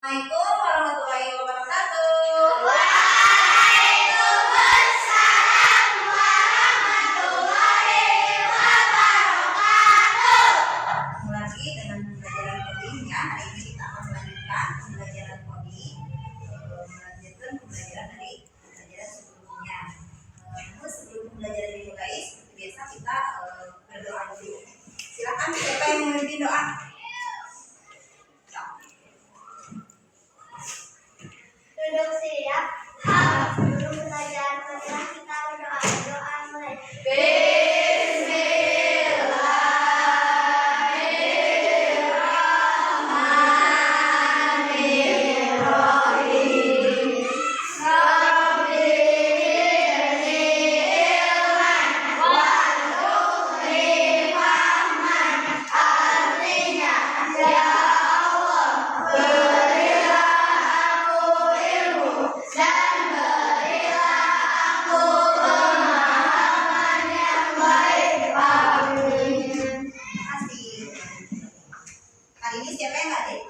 Assalamualaikum warahmatullahi wabarakatuh. Waalaikumsalam warahmatullahi wabarakatuh. Ketemu lagi dengan pembelajaran coding ya. Hari ini kita akan melanjutkan pembelajaran coding, melanjutkan pembelajaran dari pembelajaran sebelumnya. Namun sebelum pembelajaran dimulai, seperti biasa kita berdoa dulu. Silakan siapa yang memimpin doa? Duduk siap. Sebelum belajar kita berdoa. Doa mulai. Hari ini siapa yang hadir?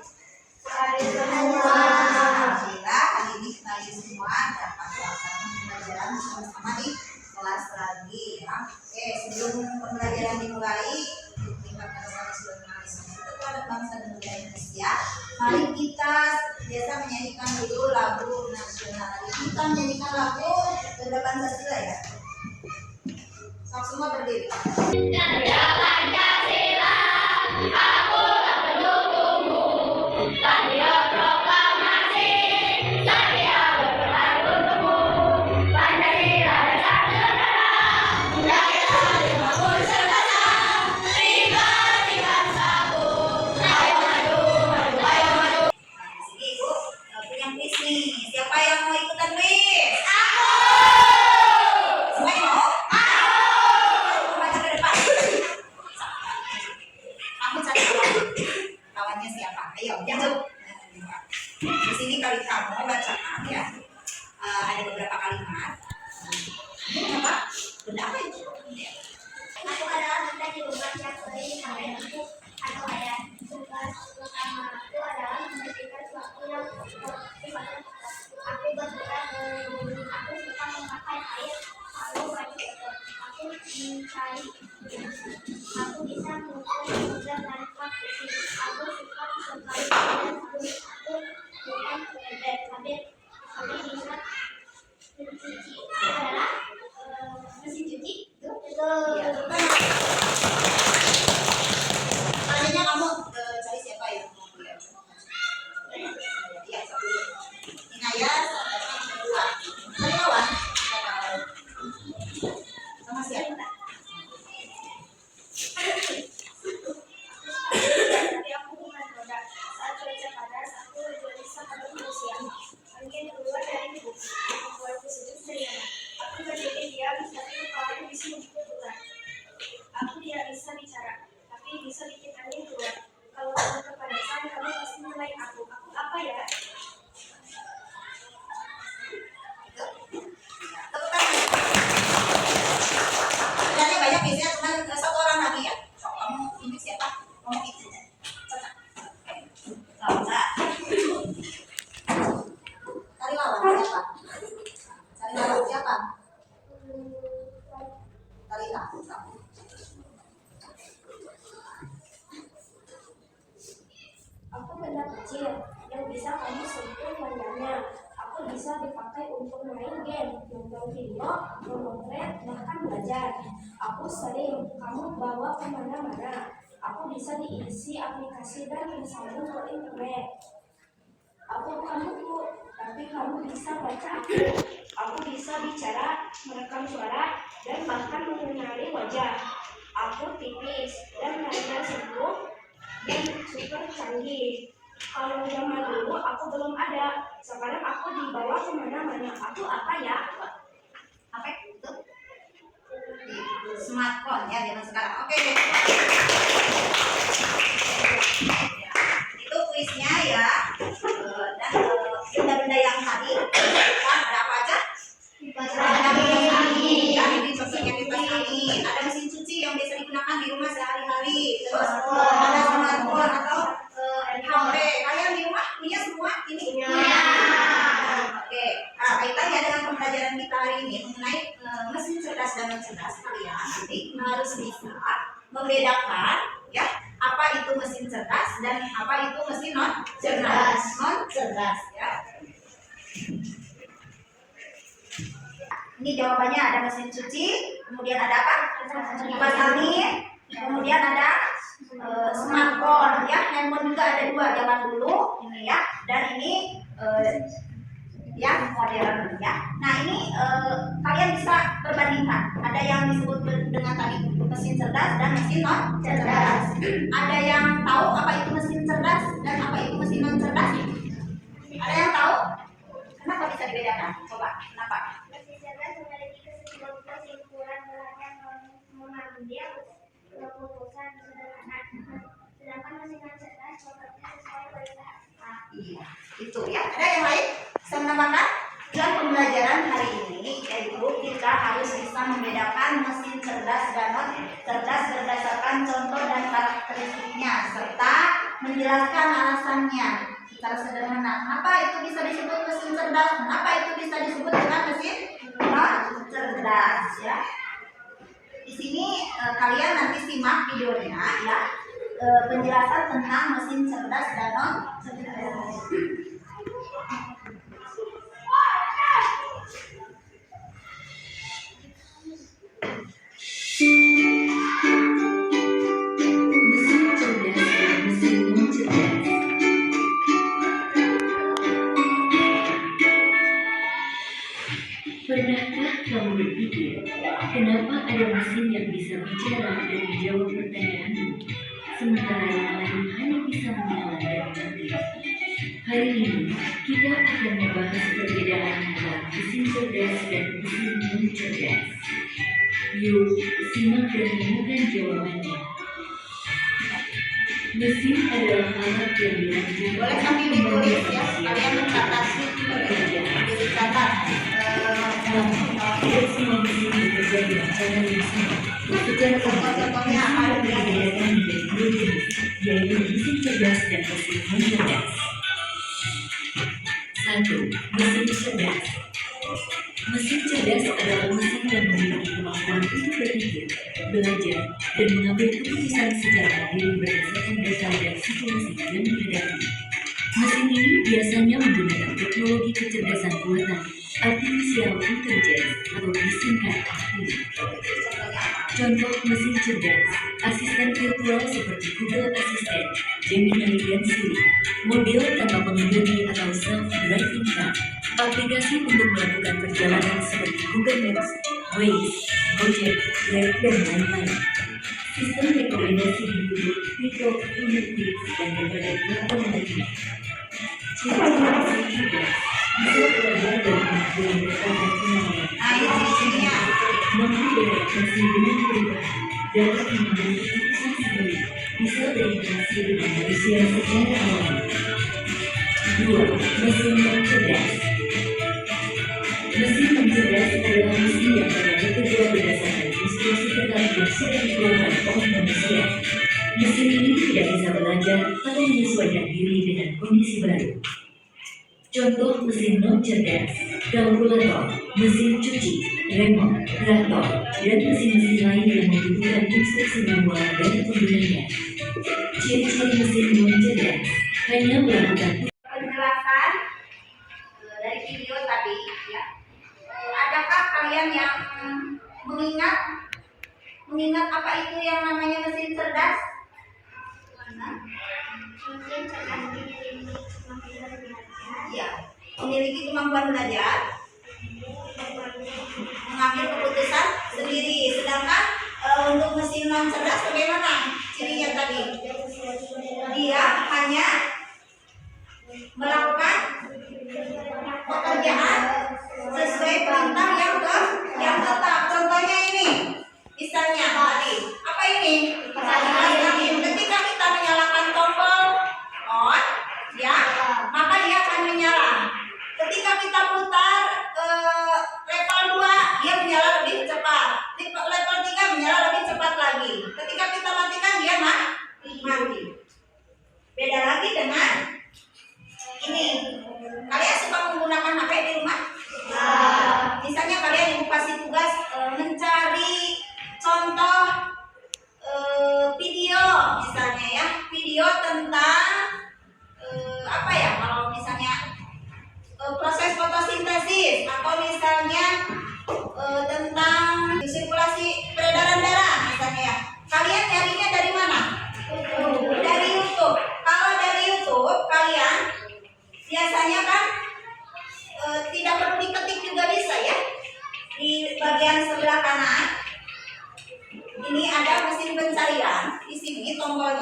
Hari semua. Alhamdulillah, hari ini kita semua dapat melaksanakan pembelajaran bersama-sama di kelas lagi ya. Oke, sebelum pembelajaran dimulai, tingkatkan sekali sudah mengenal Institut Adat Bangsa dan Budaya Indonesia. Mari kita biasa menyanyikan dulu lagu nasional. Hari ini kita menyanyikan lagu Bendera Pancasila ya. Sok semua berdiri. Bendera Pancasila, aku tak pendukungmu. Patriot proklamasi, setia berperang untukmu. Pancasila dasar negara, rakyat dibangun serta pribadi bangsaku. Ayo maju, maju, ayo maju. Nah, di sini Ibu punya kuis nih. Siapa yang mau ikutan kuis? Aku. Semuanya mau? Maju ke depan. Kamu cari lawannya siapa? Ayo, jatuh. Di sini kali kamu bacakan ya. Ada beberapa kalimat. Apa? Benda apa itu? Aku adalah benda di membaca sering aku ada tugas utamaku adalah membersihkan suatu yang kotor. Aku bergerak aku suka memakai air lalu baju kotor. Aku mencari aku bisa mengukur mudah tanpa pusing. Aku suka sekali dan aku bukan bebek tapi bisa mencuci adalah mesin cuci. Ya. Selanjutnya kamu cari siapa yang mau kuliah? Iya, satu. Inaya, sama dua. Cari lawan. Sama siapa? Tapi aku bukan roda. Saat cuaca panas, aku gelisah pada manusia. Angin keluar dari tubuh, membuatku sejuk serius. Aku berdiri diam, tapi kepalaku bisa membutuhkan. Aku tidak bisa bicara, tapi bisa bikin angin keluar. Kalau kamu kepanasan, kamu pasti nyalain aku. Aku apa ya? Sebenarnya banyak biasanya cuma satu orang lagi ya. So, kamu ini siapa? Kamu itu. Lawan. Cari lawan siapa? Cari lawan siapa? Cari lawan. Aku benda kecil yang bisa kamu sentuh wajahnya. Aku bisa dipakai untuk main game, nonton video, memotret, bahkan belajar. Aku sering kamu bawa kemana-mana. Aku bisa diisi aplikasi dan tersambung ke internet. Aku bukan buku, tapi kamu bisa baca aku. Aku bisa bicara, merekam suara, dan bahkan mengenali wajah. Aku tipis dan nada sentuh dan super canggih. Kalau zaman dulu aku belum ada, sekarang aku dibawa kemana-mana. Aku apa ya? Apa itu? Smartphone ya zaman sekarang. Oke. Ya, itu kuisnya ya. Dan benda-benda yang tadi ada apa aja? Kipas angin. Ya, ini contohnya kipas angin. Ada mesin cuci yang biasa digunakan di rumah sehari-hari. Terus ada smartphone atau HP. Kalian di rumah punya semua? membedakan ya apa itu mesin cerdas dan apa itu mesin non cerdas. Non cerdas ya. Ini jawabannya ada mesin cuci, kemudian ada apa? Kipas angin, kemudian ada smartphone ya, handphone juga ada 2 zaman dulu ini ya, dan ini yang modern ya. Nah ini kalian bisa perbandingkan. Ada yang disebut dengan tadi mesin cerdas dan mesin non cerdas. Ada yang tahu apa itu mesin cerdas dan apa itu mesin non cerdas? Ada yang tahu? Kenapa bisa dibedakan? Coba, kenapa? Mesin cerdas memiliki kesimpulan yang mengambil keputusan sederhana, sedangkan mesin non cerdas bekerja sesuai perintah. Iya, itu ya. Ada yang lain? Bisa menambahkan? Dalam pembelajaran hari ini, yaitu kita harus bisa membedakan mesin cerdas dan non cerdas berdasarkan contoh dan karakteristiknya, serta menjelaskan alasannya secara sederhana. Kenapa itu bisa disebut mesin cerdas? Kenapa itu bisa disebut dengan mesin non cerdas? Ya. Di sini kalian nanti simak videonya ya, penjelasan tentang mesin cerdas dan non cerdas. Mesin cerdas dan mesin non cerdas. Pernahkah kamu berpikir, kenapa ada mesin yang bisa bicara dan menjawab pertanyaanmu, sementara yang lain hanya bisa menyala dan mati? Hari ini, kita akan membahas perbedaan antara mesin cerdas dan mesin non cerdas. Yuk, simak dan temukan jawabannya. Mesin adalah alat yang dirancang Boleh sambil ditulis ya, kalian mencatat dicatat. Tidak semua mesin bekerja dengan cara yang sama. Secara Contoh-contohnya apa? dibedakan menjadi 2 jenis, yaitu mesin cerdas dan mesin non cerdas. 1. Mesin cerdas. Mesin cerdas adalah mesin yang memiliki kemampuan untuk berpikir, belajar, dan mengambil keputusan secara mandiri berdasarkan data dan situasi yang dihadapi. Mesin ini biasanya menggunakan teknologi kecerdasan buatan, artificial intelligence atau disingkat ARTI. Contoh mesin cerdas, asisten virtual seperti Google Assistant, Gemini dan Siri, mobil tanpa pengemudi atau self-driving car, aplikasi untuk melakukan perjalanan seperti Google Maps, Waze, Gojek, Grab, dan lain-lain. Sistem rekomendasi di YouTube, TikTok, Netflix, dan berbagai platform lainnya. Ciri-ciri mesin cerdas bisa belajar dari kemampuan bertambah pengalaman. Nah, ini ciri-cirinya. Mampu beradaptasi dengan perubahan, dapat mengambil keputusan sendiri, bisa berinteraksi dengan manusia secara alami. 2. Mesin non cerdas. Mesin non cerdas adalah mesin yang dapat bekerja berdasarkan instruksi tetap yang sudah dikeluarkan oleh manusia. Mesin ini tidak bisa belajar atau menyesuaikan diri dengan kondisi baru. Contoh mesin non cerdas, kalkulator, mesin cuci, remote, traktor, dan mesin-mesin lain yang membutuhkan instruksi manual dari penggunanya. Ciri-ciri mesin non cerdas hanya melakukan Penjelasan dari video tadi ya. Adakah kalian yang mengingat apa itu yang namanya mesin cerdas? Mesin cerdas memiliki kemampuan belajar, Ya, memiliki kemampuan belajar, mengambil keputusan sendiri. Sedangkan untuk mesin non cerdas bagaimana cirinya tadi? Dia hanya melakukan pekerjaan sesuai perintah yang tetap. Contohnya ini, misalnya tadi apa ini? Ketika kita menyalakan tombol on, ya, maka dia akan menyala. Ketika kita putar level 2, dia menyala lebih cepat. Level 3 menyala lebih cepat lagi. Ketika kita matikan, dia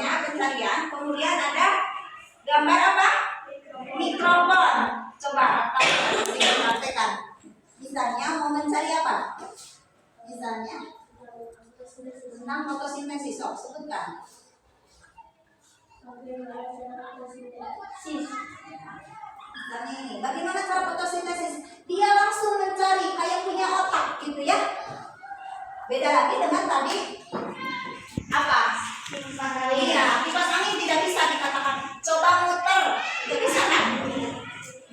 contohnya pencarian, kemudian ada gambar apa? Mikrofon. Coba kita praktekkan. Misalnya mau mencari apa? Misalnya tentang fotosintesis, sok sebutkan. Misalnya ini, bagaimana cara fotosintesis? Dia langsung mencari kayak punya otak gitu ya. Beda lagi dengan tadi apa? Iya, kipas angin tidak bisa dikatakan coba muter, tidak bisa kan?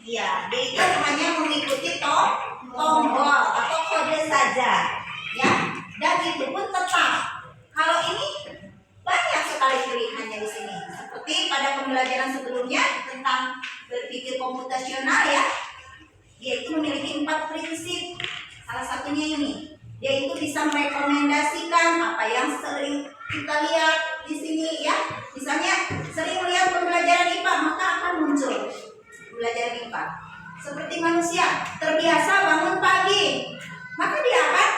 Iya, dia itu hanya mengikuti tombol atau kode saja, ya. Dan itu pun tetap. Kalau ini banyak sekali pilihannya di sini. Seperti pada pembelajaran sebelumnya tentang berpikir komputasional ya, dia itu memiliki 4 prinsip. Salah satunya ini, dia itu bisa merekomendasikan apa yang sering kita lihat di sini ya. Misalnya sering melihat pembelajaran IPA, maka akan muncul pembelajaran IPA. Seperti manusia terbiasa bangun pagi, maka dia akan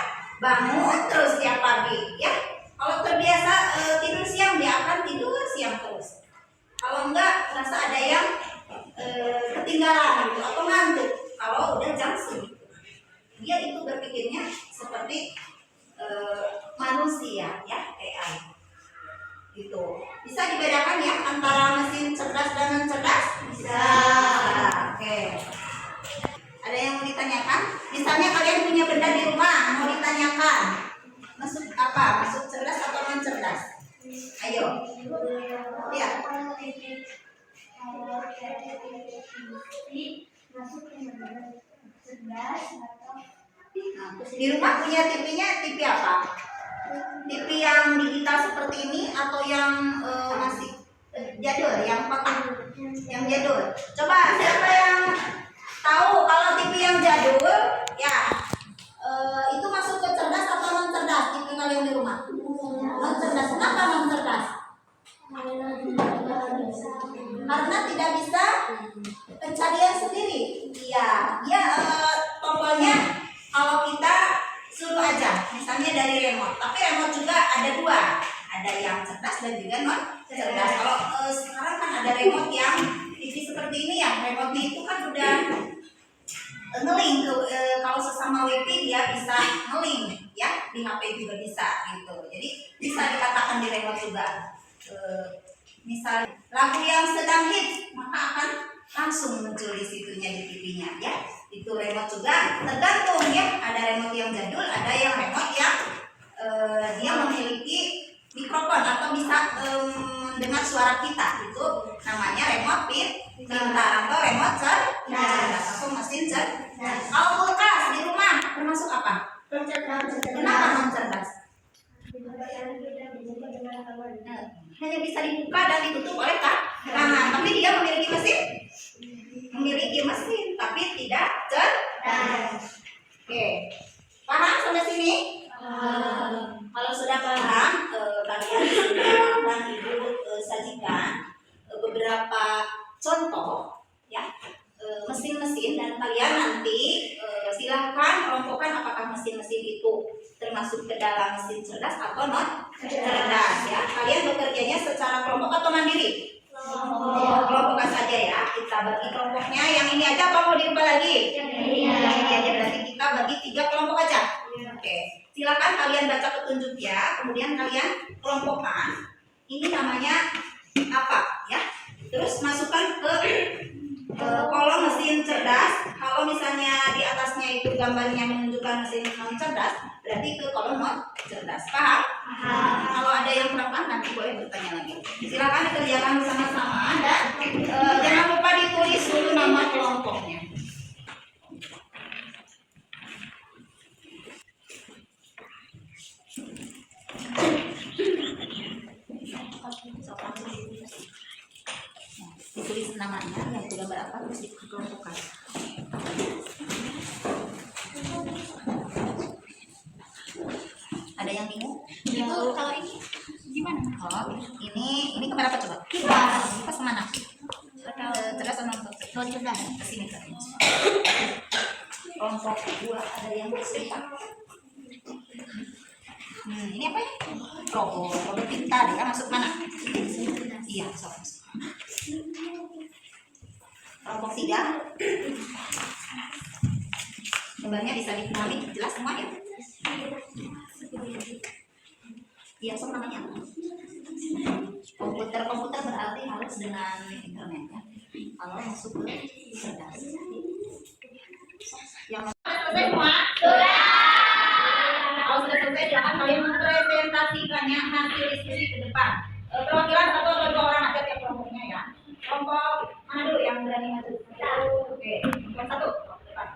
bangun terus tiap pagi ya. Kalau terbiasa tidur siang, dia akan tidur siang terus. Kalau enggak, merasa ada yang ketinggalan gitu, atau ngantuk kalau udah jam segitu. Dia itu berpikirnya seperti manusia ya, AI. Gitu. Bisa dibedakan ya antara mesin cerdas dan non cerdas? Bisa. Oke. Ada yang mau ditanyakan? Misalnya kalian punya benda di rumah, mau ditanyakan masuk apa? Masuk cerdas atau non cerdas? Ayo. Ya. Di rumah punya TV-nya TV apa? TV yang digital seperti ini atau yang masih jadul, yang kotak, yang jadul? Coba siapa yang tahu kalau TV yang jadul ya itu masuk ke cerdas atau non cerdas? TV kalian di rumah? Non cerdas. Kenapa non cerdas? Karena tidak bisa pencarian sendiri. Iya, dia tombolnya kalau kita suruh aja, misalnya dari remote. Tapi remote juga ada 2, ada yang cerdas dan juga non cerdas. Kalau sekarang kan ada remote yang TV seperti ini ya, remote itu kan udah nge-link kalau sesama wifi dia bisa nge-link ya, di HP juga bisa gitu. Jadi bisa dikatakan di remote juga. Misal lagu yang sedang hit, maka akan langsung muncul di situnya di TV-nya ya. Itu remote juga tergantung ya, ada remote yang jadul, ada yang remote yang dia memiliki mikrofon atau bisa mendengar suara kita. Itu namanya remote pintar atau remote cerdas atau mesin cerdas. Kalau kulkas di rumah termasuk apa? Kenapa non cerdas? Hanya bisa dibuka dan ditutup oleh tangan, tapi dia memiliki mesin tapi tidak cerdas. Oke, paham sampai sini? Kalau sudah paham, kalian akan ibu sajikan beberapa contoh ya mesin-mesin, dan kalian nanti silahkan kelompokkan apakah mesin-mesin itu termasuk ke dalam mesin cerdas atau non cerdas ya. Kalian bekerjanya secara kelompok atau mandiri? Kelompokkan saja ya. Kita bagi kelompoknya. Yang ini aja apa mau dirubah lagi? Yang ini aja, berarti kita bagi 3 kelompok aja. Oke, silakan kalian baca petunjuknya, kemudian kalian kelompokkan. Ini namanya apa ya? Terus masukkan ke kolom mesin cerdas. Kalau misalnya di atasnya itu gambarnya menunjukkan mesin non cerdas, berarti ke kolom non cerdas. Paham? Kalau ada yang kurang paham nanti boleh bertanya lagi. Silakan dikerjakan bersama-sama dan jangan lupa ditulis dulu nama kelompoknya. Ditulis namanya, yang itu gambar apa, terus dikelompokkan. Ada yang bingung? Itu kalau ini gimana? Oh, ini gambar apa coba? Kipas kemana? Cerdas atau non cerdas? Ke sini. Kelompok 2 ada yang bersepakat. Ini apa ya? Robot pintar ya, masuk mana? Siap, sok. Kelompok 3. Gambarnya bisa dikenali jelas semua ya? Iya, sok namanya. Komputer berarti harus dengan internet ya. Kalau masuk ke cerdas. Yang selesai semua? Sudah. Kalau sudah selesai, silakan kalian mempresentasikannya hasil diskusi ke depan. Perwakilan 1 atau 2 orang aja tiap kelompoknya ya. Kelompok mana dulu yang berani maju? Oke, kelompok 1. Depan.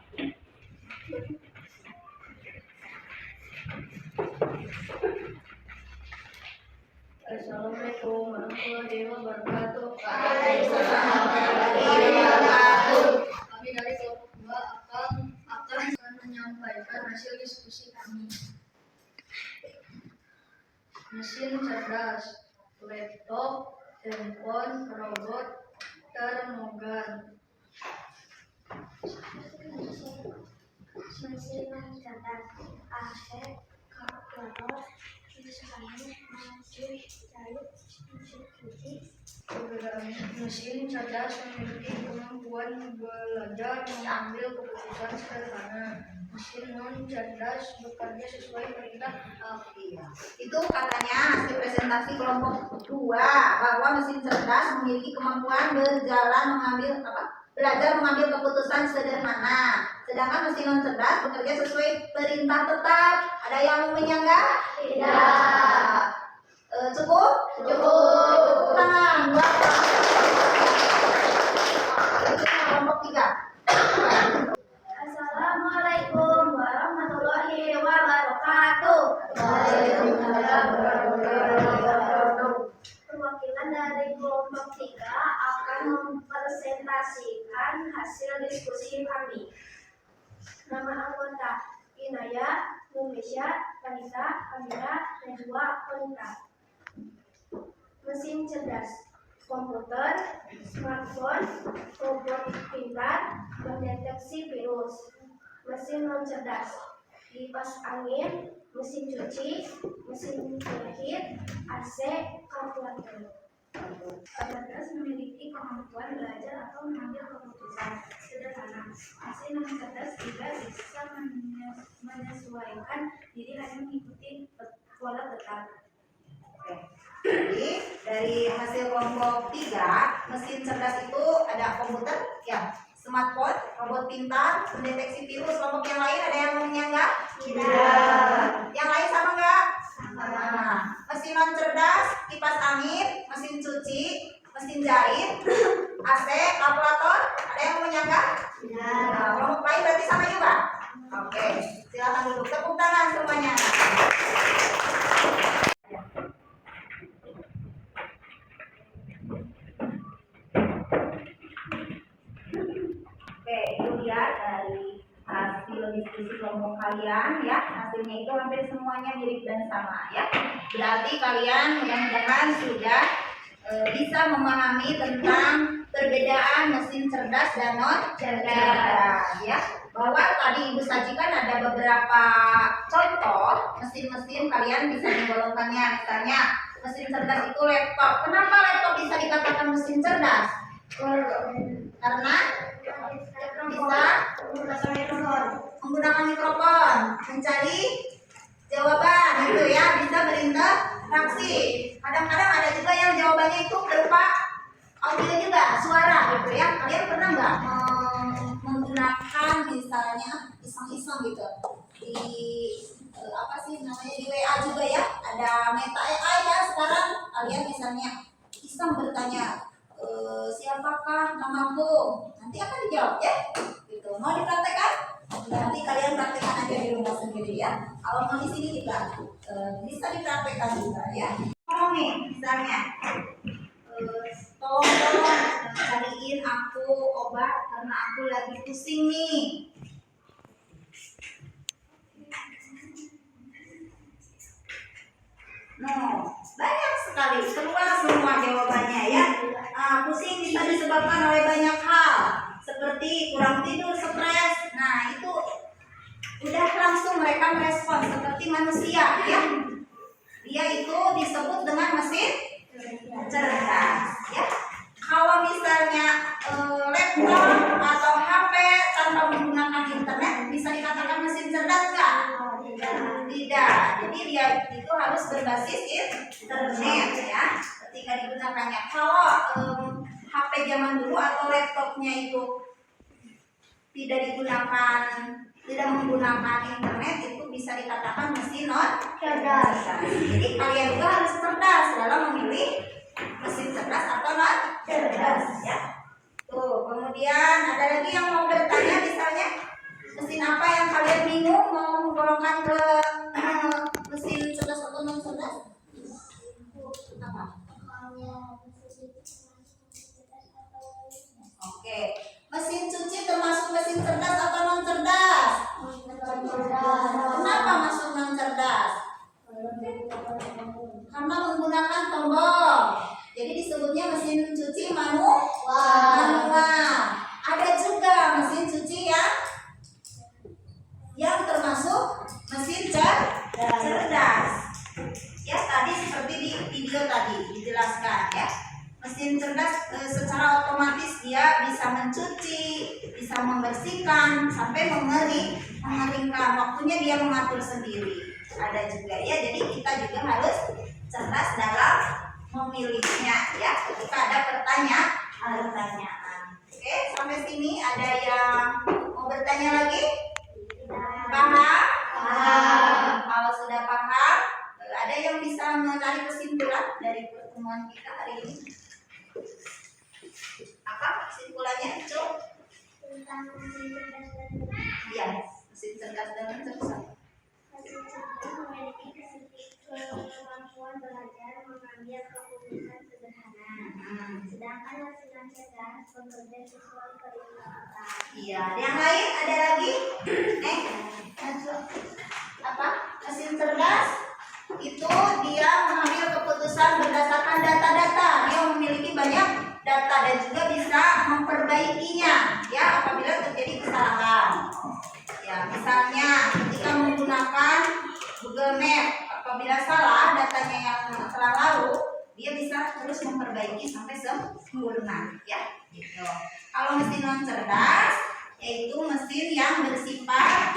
Assalamualaikum warahmatullahi wabarakatuh. Waalaikumsalam warahmatullahi wabarakatuh. Kami dari kelompok 2 akan menyampaikan hasil diskusi kami. Mesin cerdas, laptop, handphone, robot, termogan. Mesin cerdas, AC, kalkulator, mesin cerdas memiliki kemampuan belajar mengambil keputusan sederhana. Mesin non cerdas bekerja sesuai perintah. Iya. Itu katanya hasil presentasi kelompok 2 bahwa mesin cerdas memiliki kemampuan belajar mengambil keputusan sederhana. Sedangkan mesin non cerdas bekerja sesuai perintah tetap. Ada yang menyanggah? Tidak. Cukup? Cukup. Tepuk tangan. Itu kelompok 3. Assalamualaikum warahmatullahi wabarakatuh. Waalaikumsalam warahmatullahi wabarakatuh. Perwakilan dari kelompok 3 akan mempresentasikan hasil diskusi kami. Nama anggota: Inaya, Numisya, Kanita, Amira, Najwa, Konita. Mesin cerdas: komputer, smartphone, robot pintar, mendeteksi virus. Mesin non cerdas: kipas angin, mesin cuci, mesin penjahit, AC, kalkulator. Cerdas memiliki kemampuan belajar atau mengambil keputusan sederhana. Mesin non cerdas juga bisa menyesuaikan diri hanya mengikuti pola tetap. Jadi dari hasil kelompok 3, mesin cerdas itu ada komputer, ya, smartphone, robot pintar, mendeteksi virus. Kelompok yang lain ada yang menyanggah? Tidak. Yang lain sama nggak? Sama. Mesin non cerdas, kipas angin, mesin cuci, mesin jahit, AC, kalkulator. Ada yang menyanggah? Tidak. Nah, kelompok lain berarti sama juga? Oke, silakan duduk. Tepuk tangan semuanya. Oke, itu dia dari hasil diskusi kelompok kalian ya. Hasilnya itu hampir semuanya mirip dan sama ya. Berarti kalian mudah-mudahan sudah bisa memahami tentang perbedaan mesin cerdas dan non cerdas ya. Bahwa tadi Ibu sajikan ada beberapa contoh mesin-mesin, kalian bisa menggolongkannya. Misalnya mesin cerdas itu laptop. Kenapa laptop bisa dikatakan mesin cerdas? Karena bisa menggunakan mikrofon mencari jawaban gitu ya, bisa berinteraksi. Kadang-kadang ada juga yang jawabannya itu berupa audio juga, suara gitu ya. Kalian pernah nggak menggunakan misalnya iseng-iseng gitu di apa sih namanya, di WA juga ya, ada Meta AI ya sekarang. Kalian misalnya iseng bertanya, siapakah namamu? Nanti akan dijawab ya. Gitu. Mau dipraktekkan? Nanti kalian praktekkan aja di rumah sendiri ya. Kalau mau di sini juga bisa dipraktekkan juga ya. Tolong nih, misalnya, tolong cariin aku obat karena aku lagi pusing nih. No, banyak sekali keluar semua jawabannya ya. Pusing bisa disebabkan oleh banyak hal seperti kurang tidur, stres. Nah itu udah langsung mereka merespon seperti manusia ya. Dia itu disebut dengan mesin cerdas. berbasis internet ya. Ketika digunakannya, kalau HP zaman dulu atau laptopnya itu tidak menggunakan internet, itu bisa dikatakan mesin non cerdas. Jadi kalian juga harus cerdas dalam memilih mesin cerdas atau non cerdas ya. Tuh, kemudian ada lagi yang mau bertanya, misalnya mesin apa yang kalian bingung mau menggolongkan ke mesin cerdas atau non cerdas? Apa? Oke, mesin cuci termasuk mesin cerdas atau non cerdas? Kenapa masuk non cerdas? Karena menggunakan tombol. Jadi disebutnya mesin cuci manual. Ada juga mesin cuci yang termasuk mesin cerdas. Ya, tadi seperti di video tadi dijelaskan ya. Mesin cerdas secara otomatis dia bisa mencuci, bisa membersihkan, sampai mengeringkan. Waktunya dia mengatur sendiri. Ada juga ya. Jadi kita juga harus cerdas dalam memilihnya ya. Ketika ada pertanyaan. Oke, sampai sini ada yang mau bertanya lagi? Paham? Kalau sudah paham, ada yang bisa menarik kesimpulan dari pertemuan kita hari ini? Apa kesimpulannya, Cuk? Tentang mesin cerdas dan Iya, mesin cerdas dan cerdas. mesin cerdas memiliki kemampuan belajar mengambil keputusan sederhana. Sedangkan mesin non cerdas bekerja sesuai perintah otak. Iya, yang lain ada lagi? Apa? Mesin cerdas itu dia mengambil keputusan berdasarkan data-data. Dia memiliki banyak data dan juga bisa memperbaikinya ya apabila terjadi kesalahan. Ya, misalnya ketika menggunakan Google Map, apabila salah datanya yang telah lalu, dia bisa terus memperbaiki sampai sempurna ya gitu. Kalau mesin non cerdas yaitu mesin yang bersifat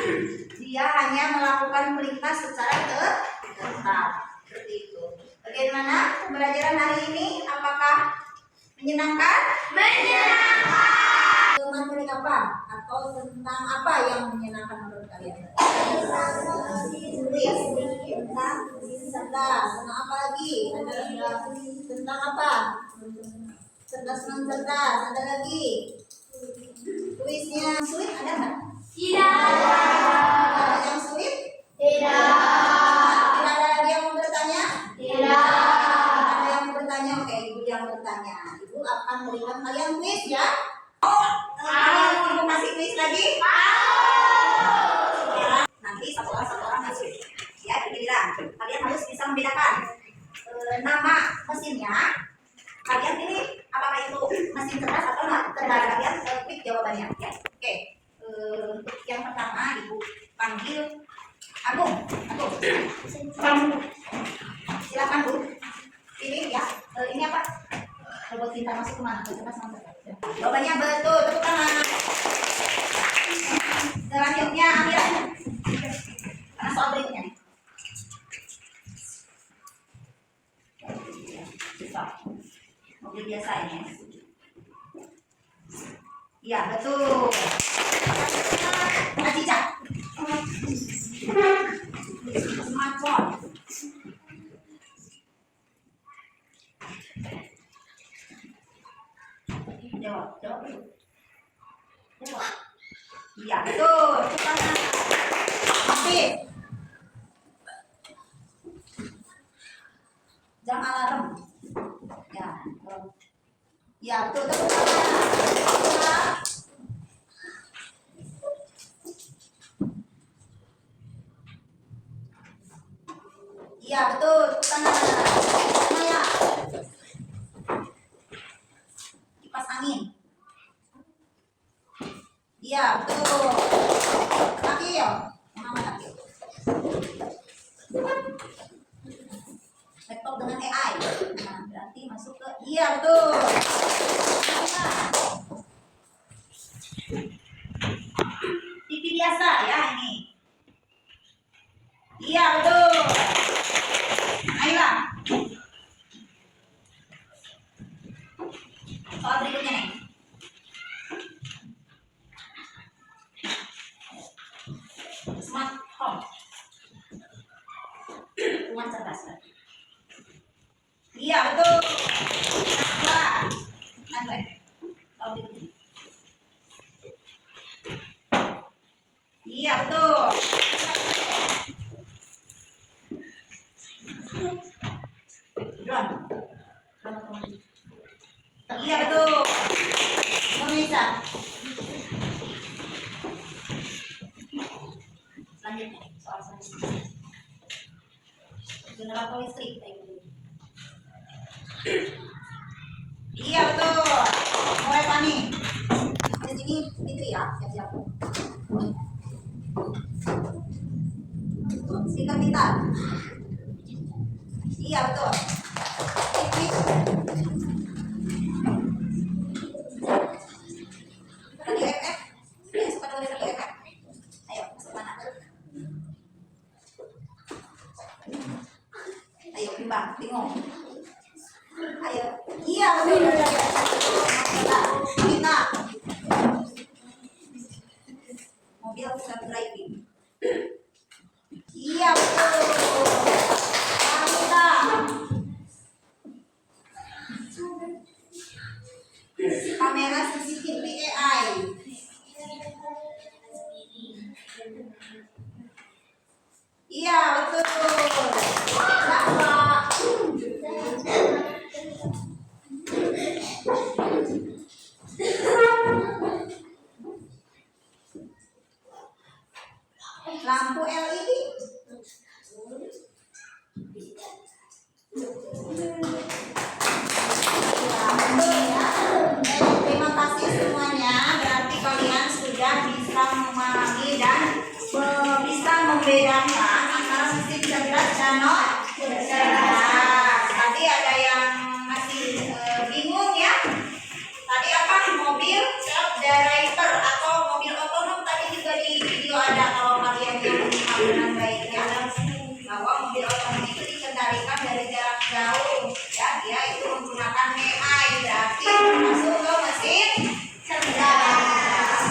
dia hanya melakukan perintah secara tetap seperti itu. Bagaimana pembelajaran hari ini? Apakah menyenangkan? Menyenangkan. Materi apa atau tentang apa yang menyenangkan menurut kalian? Tulis tentang cerdas. Tentang apa lagi? Ada tentang apa? Cerdas non cerdas. Ada lagi? Kuisnya sulit ada nggak? Tidak. Ada yang sulit? Tidak. Tidak ada lagi yang mau bertanya? Tidak. Ada yang mau bertanya? Oke, ibu yang bertanya. Ibu akan berikan kalian kuis ya. Ibu kasih kuis lagi? Ya, nanti satu orang masuk. Ya, dibilang kalian harus bisa membedakan nama mesinnya. Kalian pilih apakah itu mesin cerdas atau non cerdas. Kalian klik jawabannya ya. Oke. Untuk yang pertama ibu panggil Agung. Silakan Bu. Pilih ya. Ini apa? Robot pintar masuk kemana? Cerdas non cerdas. Jawabannya betul. Tepuk tangan. Selanjutnya ambil. Karena soal berikutnya nih. Mobil biasa ini. Iya betul. Acica. Smartphone. Jawab dulu. Jawab. Iya betul. Tapi jam alarm. Ya. Ya betul. Iya betul. Ya. Kipas angin. Iya betul. Lagi ya. Mama lagi. Laptop dengan AI. Nah, berarti masuk ke iya betul. TV biasa ya ini. Iya betul. Soal berikutnya nih. Smart home. Rumah cerdas. Iya betul. Nah, dua. Soal berikutnya. Iya betul. Drone. Iya betul. Indonesia. Selanjutnya, soal selanjutnya. Generator listrik. Iya betul. Mulai panik. Di sini Fitri ya, siap-siap. Speaker kita. Iya betul. Fitri. Radio FM. Ya, suka dengerin radio FM. Ayo, masuk mana? Ayo, bimbang, bingung. Ayo. Iya betul. Kita. Mobil self driving. Iya betul. Kita. Kamera CCTV AI. Iya betul. Berapa? Lampu LED. Terima kasih semuanya. Berarti kalian sudah bisa memahami dan bisa membedakan antara sistem cerdas dan non cerdas. Tadi ada yang masih bingung ya. Tadi apa? Mobil self driver atau mobil otonom tadi juga di video ada. Kalau kalian yang menyimak dengan baik ya, bahwa mobil otonom itu dikendalikan dari jarak jauh ya, dia itu menggunakan AI, berarti masuk ke mesin cerdas.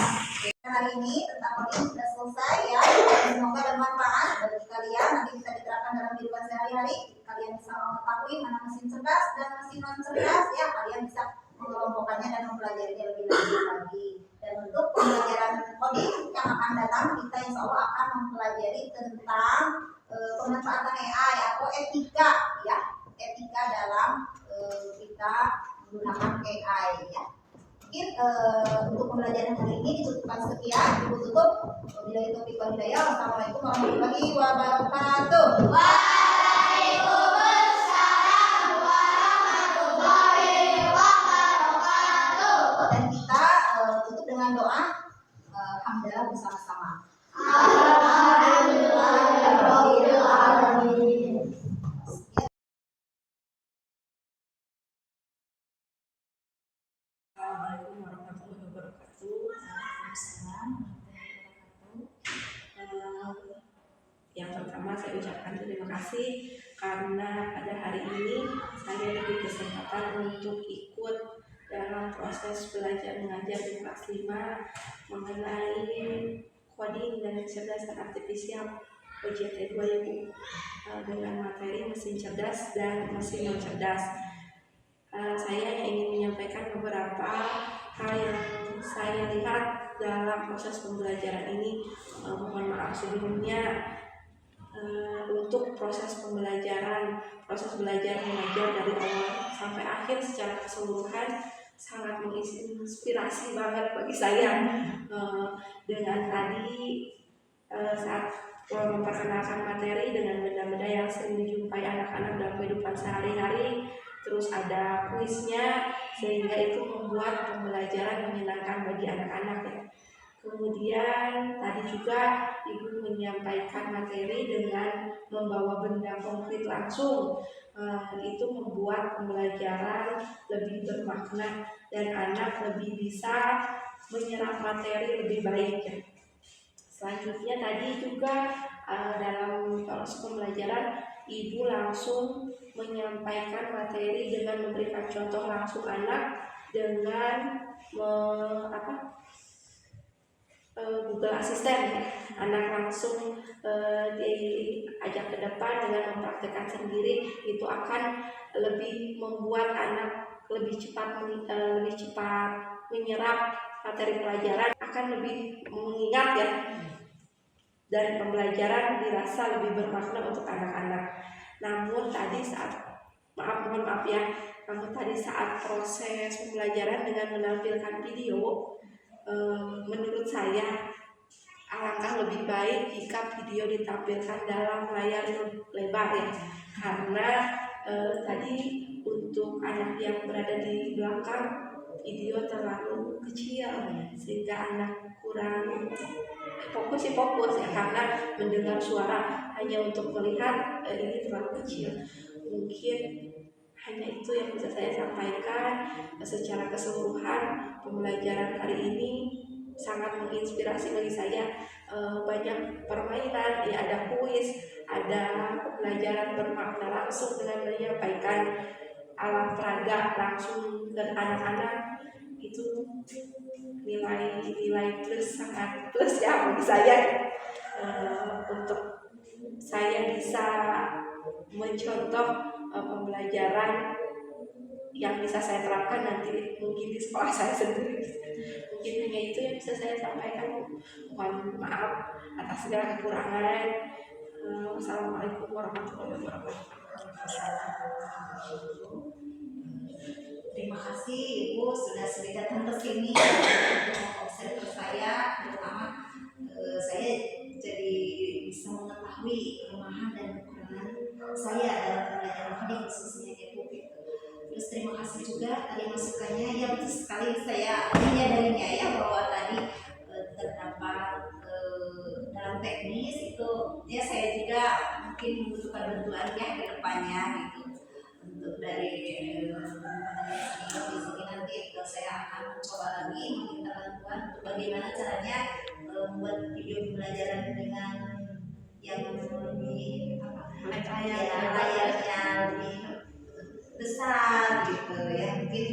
Hari ini tentang coding sudah selesai ya. Semoga bermanfaat bagi kalian. Nanti bisa diterapkan dalam kehidupan sehari-hari. Kalian bisa mengetahui mana mesin cerdas dan mesin non cerdas ya. Kalian bisa mengelompokkannya dan mempelajarinya lebih lanjut lagi. Dan untuk pembelajaran coding yang akan datang, kita insya Allah akan mempelajari tentang pemanfaatan AI atau etika ya, etika dalam kita menggunakan AI ya. Mungkin untuk pembelajaran hari ini dicukupkan sekian. Ibu tutup. Wabillahi taufiq wal hidayah. Wassalamualaikum warahmatullahi wabarakatuh. Waalaikumsalam warahmatullahi wabarakatuh. Dan kita tutup dengan doa hamdalah bersama-sama. Alhamdulillahirabbil alamin. Assalamualaikum warahmatullahi wabarakatuh. Yang pertama saya ucapkan terima kasih karena pada hari ini saya diberi kesempatan untuk ikut dalam proses belajar mengajar di kelas 5 mengenai coding dan kecerdasan artifisial OJT 2 ya Bu, dengan materi mesin cerdas dan mesin non cerdas. Saya ingin menyampaikan beberapa hal yang saya lihat dalam proses pembelajaran ini. Mohon maaf sebelumnya untuk proses pembelajaran, proses belajar mengajar dari awal sampai akhir secara keseluruhan sangat menginspirasi banget bagi saya. Dengan tadi saat memperkenalkan materi dengan benda-benda yang sering dijumpai anak-anak dalam kehidupan sehari-hari, terus ada kuisnya sehingga itu membuat pembelajaran menyenangkan bagi anak-anak ya. Kemudian tadi juga Ibu menyampaikan materi dengan membawa benda konkret langsung, itu membuat pembelajaran lebih bermakna dan anak lebih bisa menyerap materi lebih baik ya. Selanjutnya tadi juga dalam proses pembelajaran Ibu langsung menyampaikan materi dengan memberikan contoh langsung anak dengan Google Assistant ya. Anak langsung diajak ke depan dengan mempraktekkan sendiri, itu akan lebih membuat anak lebih cepat menyerap materi pelajaran, akan lebih mengingat ya, dan pembelajaran dirasa lebih bermakna untuk anak-anak. Namun tadi mohon maaf ya, namun tadi saat proses pembelajaran dengan menampilkan video, menurut saya alangkah lebih baik jika video ditampilkan dalam layar lebar ya, karena tadi untuk anak yang berada di belakang video terlalu kecil sehingga anak kurang fokus ya, karena mendengar suara hanya untuk melihat ini terlalu kecil. Mungkin hanya itu yang bisa saya sampaikan. Secara keseluruhan pembelajaran hari ini sangat menginspirasi bagi saya. Banyak permainan ya, ada kuis, ada pembelajaran bermakna langsung dengan menyampaikan alat peraga langsung ke anak-anak. Itu nilai plus, sangat plus ya bagi saya. Untuk saya bisa mencontoh pembelajaran yang bisa saya terapkan nanti mungkin di sekolah saya sendiri. Mungkin hanya itu yang bisa saya sampaikan. Mohon maaf atas segala kekurangan. Wassalamualaikum warahmatullahi wabarakatuh. Terima kasih Ibu sudah datang ke sini untuk observer saya, terutama saya jadi bisa mengetahui kelemahan dan kekurangan saya dalam pembelajaran coding khususnya EPUB. Terus terima kasih juga tadi masukannya, ya betul sekali, saya menyadarinya ya bahwa tadi terdapat dalam teknis itu ya, saya juga mungkin membutuhkan bantuan ya ke depannya gitu. Untuk dari di sini nanti saya akan mencoba lagi meminta bantuan untuk bagaimana caranya membuat video pembelajaran dengan yang lebih layarnya lebih besar gitu ya, mungkin